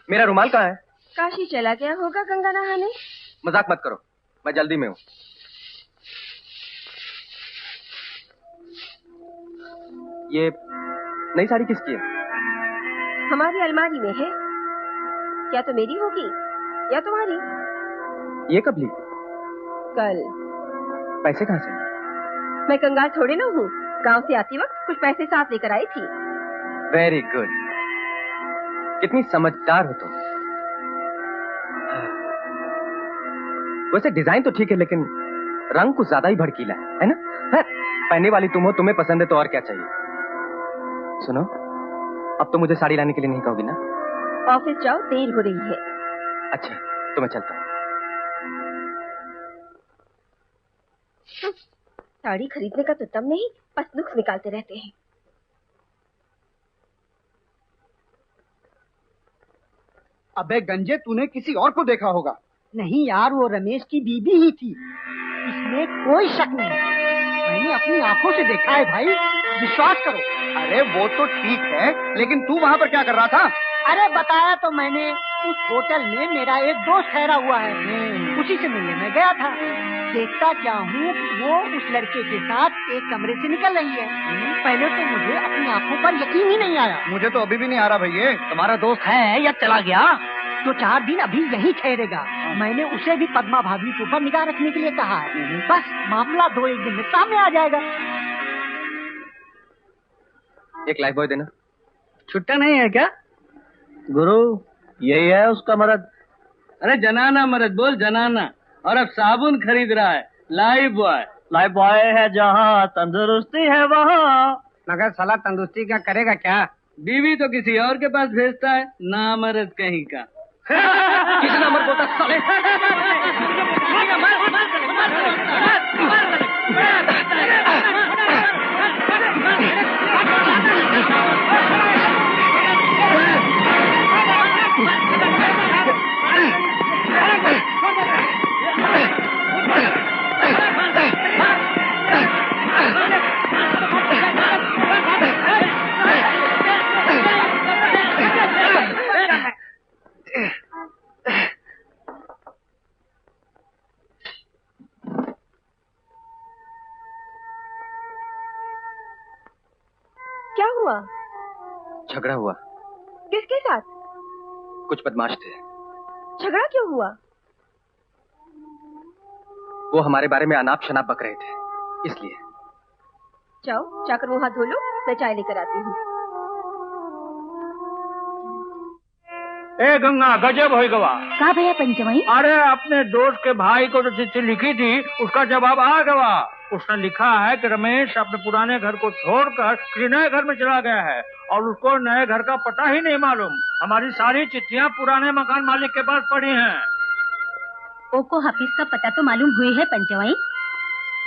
मेरा रुमाल कहाँ है? काशी चला गया होगा गंगा नहाने। मजाक मत करो, मैं जल्दी में हूँ। ये नई साड़ी किसकी है? हमारी अलमारी में है। क्या तो मेरी होगी या तुम्हारी? ये कब ली? कल। पैसे कहाँ से? मैं कंगाल थोड़ी ना हूँ, गांव से आती वक्त कुछ पैसे साथ लेकर आई थी। वेरी गुड, कितनी समझदार हो तुम। वैसे डिजाइन तो ठीक है, लेकिन रंग कुछ ज्यादा ही भड़कीला है ना? पहनने वाली तुम हो, तुम्हें पसंद है तो और क्या चाहिए। सुनो, अब तो मुझे साड़ी लाने के लिए नहीं कहोगी ना? ऑफिस जाओ, देर हो रही है। अच्छा, तो मैं चलता हूँ। साड़ी खरीदने का तो दम नहीं, बस नुक्स निकालते रहते हैं। अबे गंजे, तूने किसी और को देखा होगा। नहीं यार, वो रमेश की बीबी ही थी, इसमें कोई शक नहीं। मैंने अपनी आंखों से देखा है भाई, विश्वास करो। अरे वो तो ठीक है, लेकिन तू वहाँ पर क्या कर रहा था? अरे बताया तो मैंने, उस होटल में मेरा एक दोस्त ठहरा हुआ है, उसी से मिलने में गया था। देखता क्या हूँ, वो उस लड़के के साथ एक कमरे से निकल रही है। पहले तो मुझे अपनी आंखों पर यकीन ही नहीं आया। मुझे तो अभी भी नहीं आ रहा भैया। तुम्हारा दोस्त है या चला गया? तो 4 दिन अभी यहीं ठहरेगा। मैंने उसे भी पद्मा भाभी के ऊपर निगाह रखने के लिए कहा है। बस मामला 2-1 दिन में सामने आ जाएगा। एक लाइफ बॉय देना। छुट्टा नहीं है क्या गुरु? यही है उसका मर्द। अरे जनाना मर्द बोल, जनाना। और अब साबुन खरीद रहा है। Life boy. लाइफ बॉय है जहाँ तंदुरुस्ती है वहाँ। मगर साला तंदुरुस्ती का करेगा क्या? बीवी तो किसी और के पास भेजता है, नामर्द कहीं का। किसी नामर्द बोलता साले। क्या हुआ? झगड़ा हुआ। किसके साथ? कुछ बदमाश थे। झगड़ा क्यों हुआ? वो हमारे बारे में अनाप शनाप बक रहे थे, इसलिए। जाओ, जाकर मुंह हाथ धो लो, मैं चाय लेकर आती हूँ। ए गंगा, गजब हो गवा। का भैया पंचमई? अरे अपने दोस्त के भाई को जो चिट्ठी लिखी थी, उसका जवाब आ गया। उसने लिखा है कि रमेश अपने पुराने घर को छोड़कर किसी नए घर में चला गया है और उसको नए घर का पता ही नहीं मालूम। हमारी सारी चिट्ठियां पुराने मकान मालिक के पास पड़ी हैं। ओको हाफिज का पता तो मालूम हुई है पंचमई?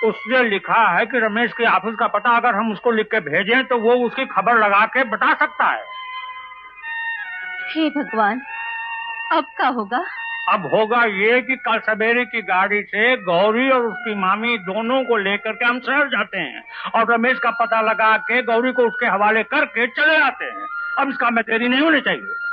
उसने लिखा है कि रमेश के ऑफिस का पता अगर हम उसको लिख के भेजें तो वो उसकी खबर लगा के बता सकता है। हे भगवान, अब क्या होगा? अब होगा ये कि कल सवेरे की गाड़ी से गौरी और उसकी मामी दोनों को लेकर के हम शहर जाते हैं और रमेश का पता लगा के गौरी को उसके हवाले करके चले आते हैं। अब इसका में देरी नहीं होनी चाहिए।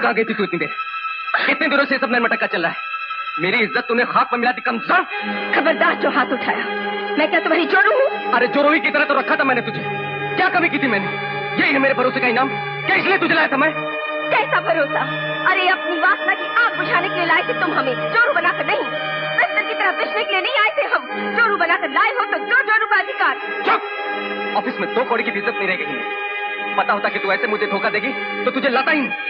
कहाँ गई थी तू इतनी देर? कितने दिनों से सब नटका चल रहा है। मेरी इज्जत तूने खाक पर मिला दी कमजोर। खबरदार जो हाथ उठाया। मैं क्या तुम्हारी जोरू हूँ? अरे जोरोही की तरह तो रखा था मैंने तुझे। क्या कमी की थी मैंने? यही है मेरे भरोसे का इनाम? क्या इसलिए तुझे लाया था मैं? कैसा भरोसा? अरे अपनी वासना की आग बुझाने के लिए लाए थे तुम हमें, जोरू बनाकर नहीं। बिस्तर की तरह बिछने के लिए नहीं आए थे हम। जोरू बनाकर लाए हो तो दो जोरू का अधिकार। चुप! ऑफिस में 2 कौड़ी की इज्जत नहीं रह गई। पता होता कि तू ऐसे मुझे धोखा देगी तो तुझे लाता ही नहीं।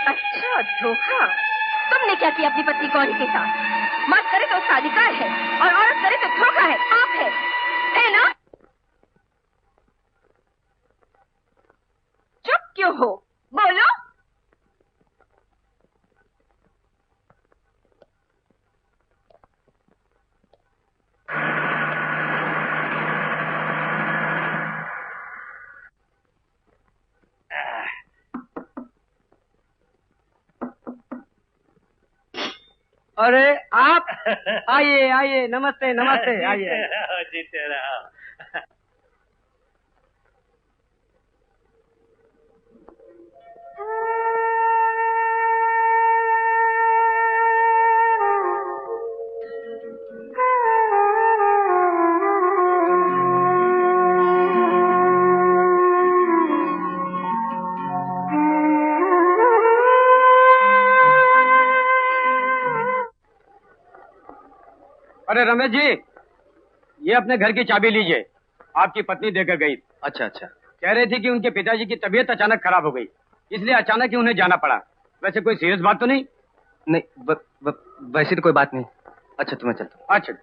अच्छा, धोखा? तुमने क्या किया अपनी पत्नी गौरी के साथ? मर्द करे तो उसका अधिकार है और औरत करे तो धोखा है, पाप है ना? चुप! क्यों हो? बोलो। अरे आप आइए आइए, नमस्ते नमस्ते, आइए। जीते रहो। अरे रमेश जी, ये अपने घर की चाबी लीजिए, आपकी पत्नी देकर गई। अच्छा अच्छा। कह रही थी कि उनके पिताजी की तबीयत अचानक खराब हो गई, इसलिए अचानक ही उन्हें जाना पड़ा। वैसे कोई सीरियस बात तो नहीं? नहीं, वैसे तो कोई बात नहीं। अच्छा तो मैं चलता हूँ। अच्छा।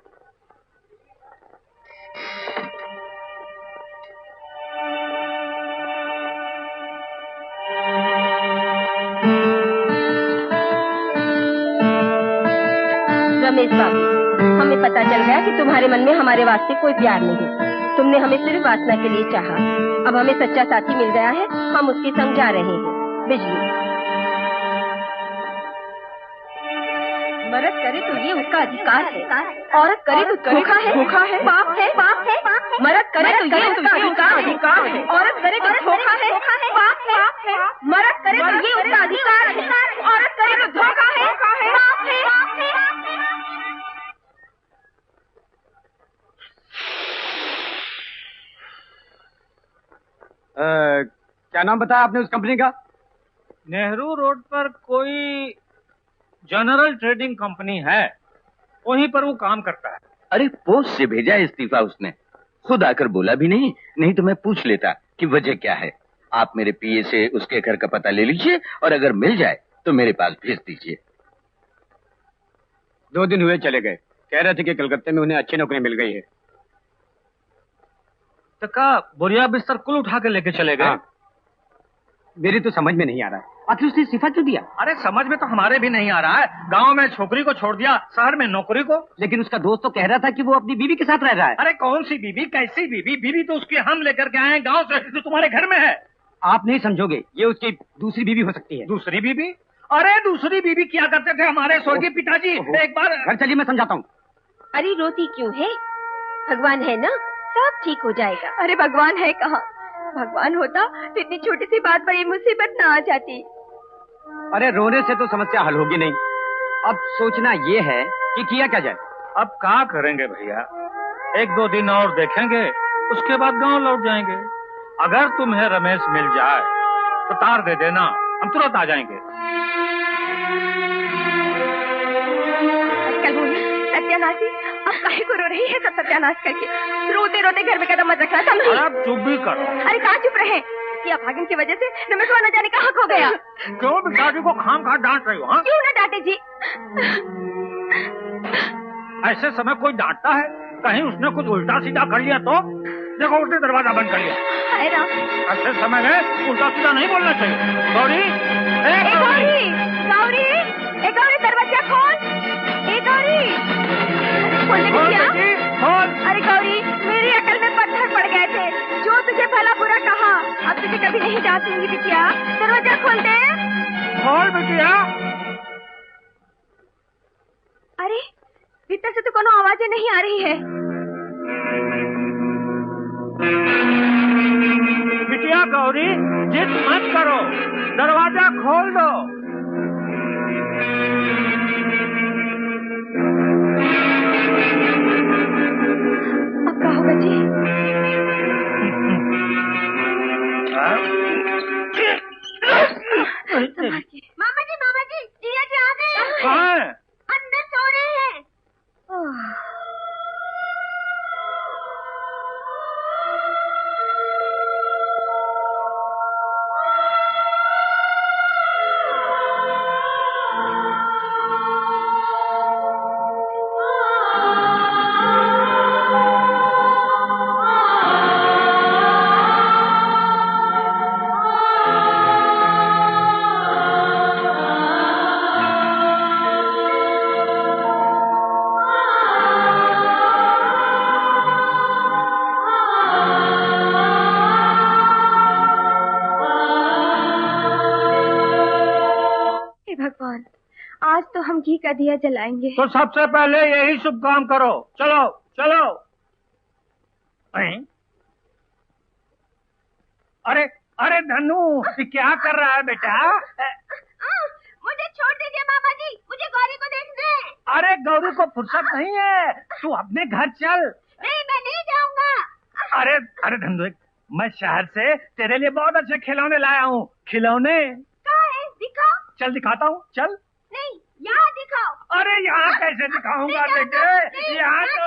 रमेश बाबू, हमें पता चल गया कि तुम्हारे मन में हमारे वास्ते कोई प्यार नहीं। तुमने हमें सिर्फ वासना के लिए चाहा। अब हमें सच्चा साथी मिल गया है, हम उसके संग जा रहे हैं। बिजली मर्द करे तो ये उसका अधिकार है, औरत करे तो धोखा है, पाप है, पाप है। मर्द करे तो ये उसका अधिकार है, औरत करे तो धोखा है, पाप है। मर्द करे तो ये उसका अधिकार है, औरत करे तो धोखा है, पाप है। क्या नाम बताया आपने उस कंपनी का? नेहरू रोड पर कोई जनरल ट्रेडिंग कंपनी है, वहीं पर वो काम करता है। अरे पोस्ट से भेजा है इस्तीफा उसने, खुद आकर बोला भी नहीं। नहीं तो मैं पूछ लेता कि वजह क्या है। आप मेरे पीए से उसके घर का पता ले लीजिए और अगर मिल जाए तो मेरे पास भेज दीजिए। 2 दिन हुए चले गए, कह रहे थे कि कलकत्ते में उन्हें अच्छी नौकरी मिल गई है। तो का बोरिया बिस्तर कुल उठा के लेके चले गए? हाँ। मेरी तो समझ में नहीं आ रहा है, आखिर उसने इस्तीफा क्यों दिया? अरे समझ में तो हमारे भी नहीं आ रहा है। गांव में छोकरी को छोड़ दिया, शहर में नौकरी को। लेकिन उसका दोस्त तो कह रहा था कि वो अपनी बीवी के साथ रह रहा है। अरे कौन सी बीवी, कैसी बीवी? बीवी तो उसकी हम लेकर के आए हैं गांव से, जो तुम्हारे घर में है। आप नहीं समझोगे, ये उसकी दूसरी बीवी हो सकती है। दूसरी बीवी? अरे दूसरी बीवी क्या करते थे हमारे स्वर्गीय पिताजी? एक बार घर चलिए, मैं समझाता हूँ। अरे रोती क्यों है? भगवान है ना, सब ठीक हो जाएगा। अरे भगवान है कहाँ? भगवान होता तो इतनी छोटी सी बात पर ये मुसीबत ना आ जाती। अरे रोने से तो समस्या हल होगी नहीं। अब सोचना ये है कि किया क्या जाए। अब क्या करेंगे भैया, 1-2 दिन और देखेंगे, उसके बाद गांव लौट जाएंगे। अगर तुम्हें रमेश मिल जाए तो तार दे देना, हम तुरंत आ जाएंगे। सत्यानाशी, अब काहे को रो रही है? सब सत्यानाश करके रोते रोते घर में कदम मत रखना, समझी? आप चुप भी करो। अरे कहाँ चुप रहे? या भागन की वजह से रमेशवा न जाने कहाँ खो गया। क्यों पिताजी को खाम खा डांट रही हो? हाँ? क्यों न डांटे जी? ऐसे समय कोई डांटता है? कहीं उसने कुछ उल्टा सीधा कर लिया तो? देखो उसने दरवाजा बंद कर लिया। हाय राम, ऐसे समय में उल्टा सीधा नहीं बोलना चाहिए। गौरी, गौरी, गौरी, गौरी दरवाजा खोल। गौरी, खोलने को क्या? अरे गौरी, मेरी अकल में पत्थर पड़ गए थे। जो तुझे भला बुरा कहा, अब तुझे कभी नहीं डांटूंगी बिटिया। दरवाजा खोल दे। खोल बिटिया। अरे भीतर से तो कोनो आवाजें नहीं आ रही है। बिटिया गौरी, जिद मत करो, दरवाजा खोल दो। अब क्या होगा जी? मामा जी, जिया जी आ गए। कहाँ? अंदर सो रहे हैं। आज तो हम घी का दिया जलाएंगे। तो सबसे पहले यही शुभ काम करो। चलो चलो। अरे अरे धनु, ये क्या कर रहा है बेटा? मुझे छोड़ दीजिए मामा जी, मुझे गौरी को देखना है। अरे गौरी को फुर्सत नहीं है, तू अपने घर चल। नहीं, मैं नहीं जाऊंगा। अरे अरे धनु, मैं शहर से तेरे लिए बहुत अच्छे खिलौने लाया हूँ। खिलौने कहाँ है? दिखाओ। चल दिखाता हूँ, चल। नहीं, यहाँ दिखाओ। अरे यहाँ कैसे दिखाऊंगा बेटे? यहाँ तो